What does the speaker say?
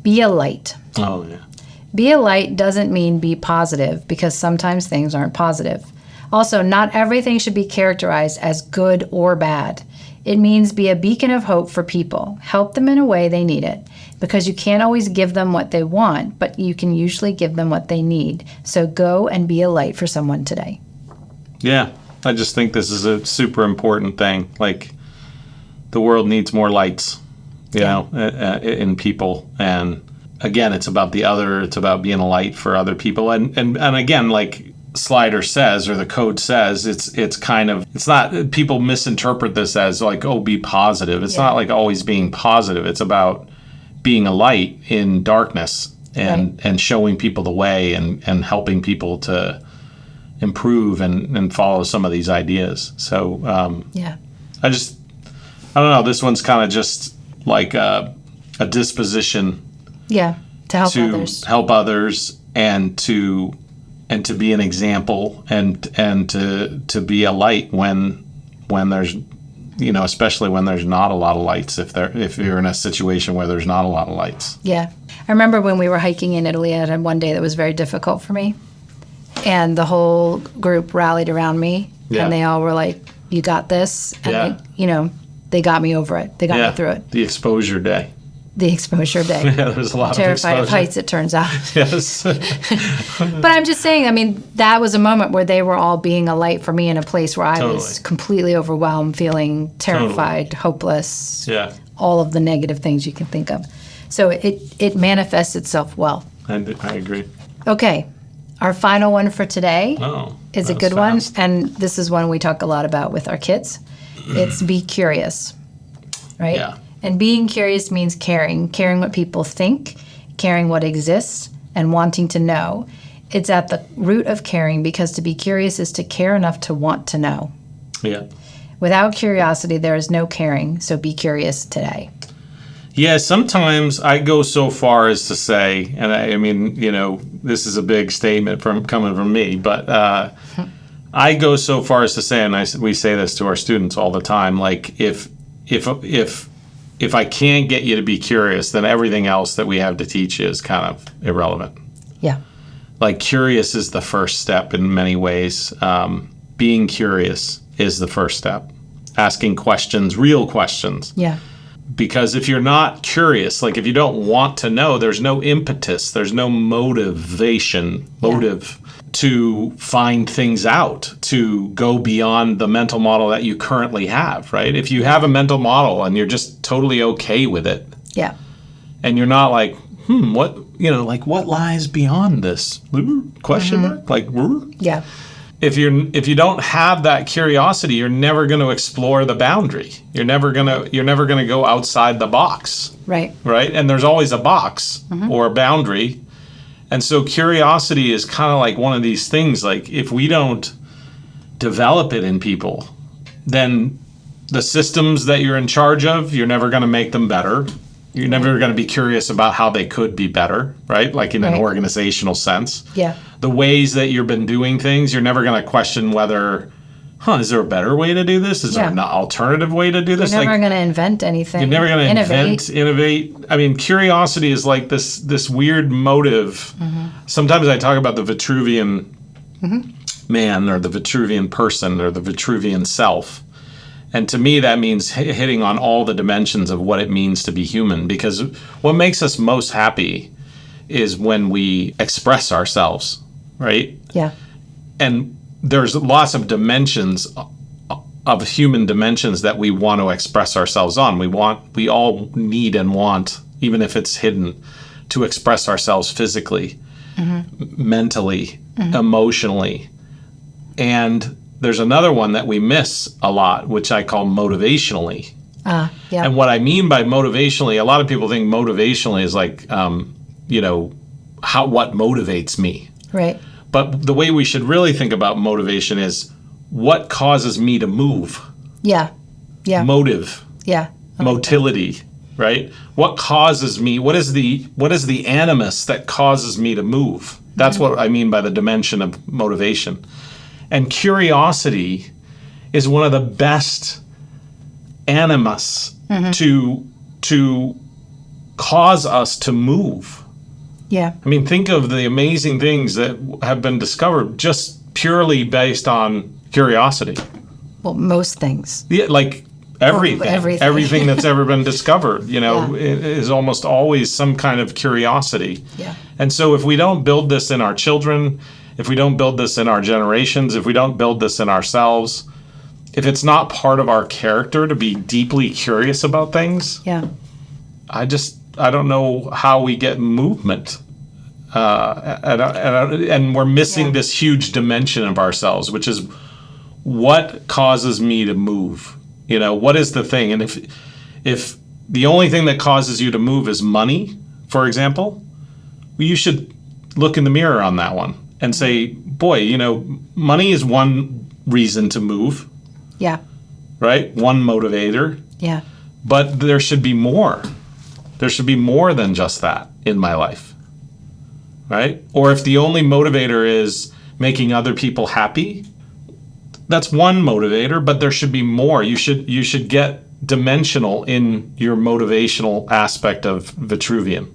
Be a light. Oh, yeah. Be a light doesn't mean be positive, because sometimes things aren't positive. Also, not everything should be characterized as good or bad. It means be a beacon of hope for people. Help them in a way they need it, because you can't always give them what they want, but you can usually give them what they need. So go and be a light for someone today. Yeah, I just think this is a super important thing. Like, the world needs more lights, you know, in people. And again, it's about the other. It's about being a light for other people. And again, like Slider says, or the code says, it's kind of, it's not, people misinterpret this as like, oh, be positive. It's not like always being positive. It's about being a light in darkness and showing people the way and helping people to improve and follow some of these ideas. So I don't know. This one's kind of just like a disposition to help others and to be an example and to be a light when there's, you know, especially when there's not a lot of lights, if you're in a situation where there's not a lot of lights. Yeah. I remember when we were hiking in Italy, I had one day that was very difficult for me. And the whole group rallied around me. Yeah. And they all were like, you got this. And, they got me over it. They got me through it. The exposure day. Yeah, there's a lot of terrified of heights, it turns out. Yes. But I'm just saying, I mean, that was a moment where they were all being a light for me in a place where I was completely overwhelmed, feeling terrified, hopeless, all of the negative things you can think of. So it manifests itself well. I agree. Okay. Our final one for today is a good one. And this is one we talk a lot about with our kids. It's be curious, right? Yeah. And being curious means caring what people think, caring what exists, and wanting to know. It's at the root of caring, because to be curious is to care enough to want to know. Yeah. Without curiosity, there is no caring, so be curious today. Yeah, sometimes I go so far as to say, and I mean, you know, this is a big statement coming from me, but I go so far as to say, and we say this to our students all the time, like if I can't get you to be curious, then everything else that we have to teach you is kind of irrelevant. Yeah. Like, curious is the first step in many ways. Being curious is the first step. Asking questions, real questions. Yeah. Because if you're not curious, like if you don't want to know, there's no impetus, there's no motive to find things out, to go beyond the mental model that you currently have, right? If you have a mental model and you're just totally okay with it, and you're not like, what, you know, like what lies beyond this? Question mark? Like, yeah. If you don't have that curiosity, you're never going to explore the boundary. You're never gonna go outside the box. Right. Right? And there's always a box or a boundary. And so curiosity is kind of like one of these things, like if we don't develop it in people, then the systems that you're in charge of, you're never going to make them better. You're never going to be curious about how they could be better, right? Like in an organizational sense. Yeah. The ways that you've been doing things, you're never going to question whether, is there a better way to do this? Is there an alternative way to do this? You're never going to invent anything. You're never going to innovate. I mean, curiosity is like this weird motive. Sometimes I talk about the Vitruvian man or the Vitruvian person or the Vitruvian self. And to me, that means hitting on all the dimensions of what it means to be human. Because what makes us most happy is when we express ourselves, right? Yeah. And there's lots of dimensions of human dimensions that we want to express ourselves on. We all need and want, even if it's hidden, to express ourselves physically, mentally, emotionally. And there's another one that we miss a lot, which I call motivationally. And what I mean by motivationally, a lot of people think motivationally is like, what motivates me. Right. But the way we should really think about motivation is what causes me to move. Yeah. Yeah. Motive. Yeah. Motility, right? What causes me? What is the animus that causes me to move? That's what I mean by the dimension of motivation. And curiosity is one of the best animus to cause us to move. Yeah. I mean, think of the amazing things that have been discovered just purely based on curiosity. Well, most things. Yeah, like everything. Everything that's ever been discovered, is almost always some kind of curiosity. Yeah. And so if we don't build this in our children, if we don't build this in our generations, if we don't build this in ourselves, if it's not part of our character to be deeply curious about things, yeah, I don't know how we get movement. And we're missing this huge dimension of ourselves, which is what causes me to move. What is the thing? And if the only thing that causes you to move is money, for example, you should look in the mirror on that one and say, boy, money is one reason to move. Yeah. Right? One motivator. Yeah. But there should be more. There should be more than just that in my life. Right? Or if the only motivator is making other people happy, that's one motivator, but there should be more. You should get dimensional in your motivational aspect of Vitruvian.